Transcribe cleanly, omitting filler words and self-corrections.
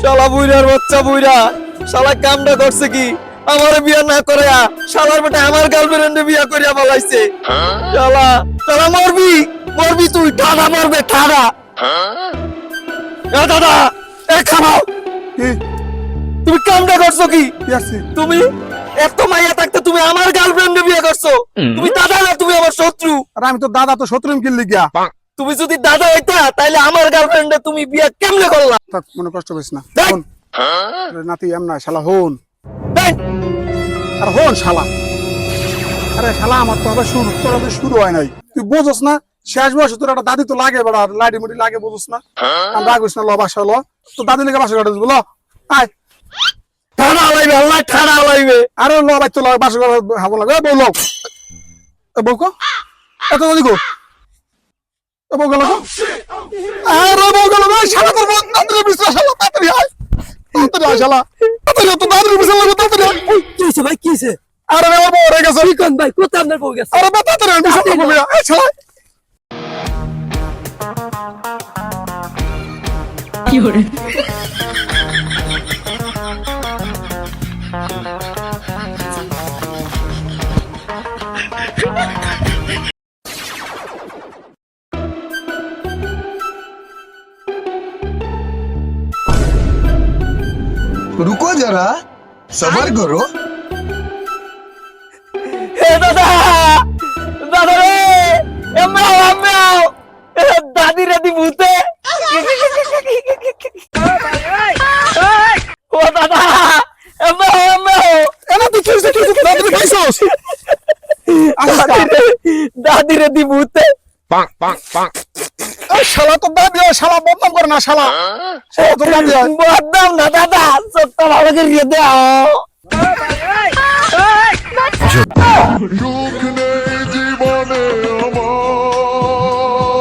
শালা বুইরার বাচ্চা বুইরা শালা কামটা করছে কি আমারে বিয়া না করে শালার বেটা আমার গার্লফ্রেন্ডে বিয়া করিয়া বলাইছে শালা শালা মরবি মরবি তুই ঠাডা মরবে ঠাডা দাদা এ খাও তুমি কামটা করছো কি তুমি এত মাইয়া থাকতে তুমি আমার গার্লফ্রেন্ডে বিয়ে করছো তুমি দাদা না তুমি আমার শত্রু আর আমি তো দাদা তো শত্রু কিনলি গিয়া তুমি যদি দাদা হইতা তাহলে আমার গার্লফ্রেন্ডে তুমি বিয়ে কেমনে করলা থাক মনে কষ্ট করিস না হন নাতি এম না শালা হন আর হন শালা আরে শালা আমার তো আবার শুরু তোর তো শুরু হয় নাই তুই বুঝোস না শেষ বয়সে তোর একটা দাদি তো লাগে বেড়া লাডি মুডি লাগে বুঝোস না আমরা রাগিস না ল বাসা ল তো দাদি লেগে বাসা কাটে বলো আয় ঠাডা লাইবে আল্লাহ ঠাডা লাইবে আরে ল ভাই তো বাসা কাটে হাবো লাগে বউ লোক বউকো এত দাদি গো বউ গেল আরে বউ গেল ভাই শালা তোর বউ দাদি বিছরা শালা তাড়াতাড়ি আয় তাড়াতাড়ি আয় শালা তাড়াতাড়ি তো দাদি বিছরা লাগে তাড়াতাড়ি কি হইছে ভাই কি হইছে আরে আমার বউ রে গেছে কি কোন ভাই কোথা আপনার বউ গেছে আরে তাড়াতাড়ি বিছরা লাগে এই শালা কি হরে रुको जरा सबर करो হে দাদা দাদা রে এমাও এমাও দাদি রে দি ভূতে ও দাদা এমাও এমাও এনা তুই কি দাদি খাইছস দাদি রে দি ভূতে এই শালা তো দাদি শালা বদনাম করে না শালা শালা তো দাদি বদনাম না দাদা সত্য ভালো করে দাও रुकने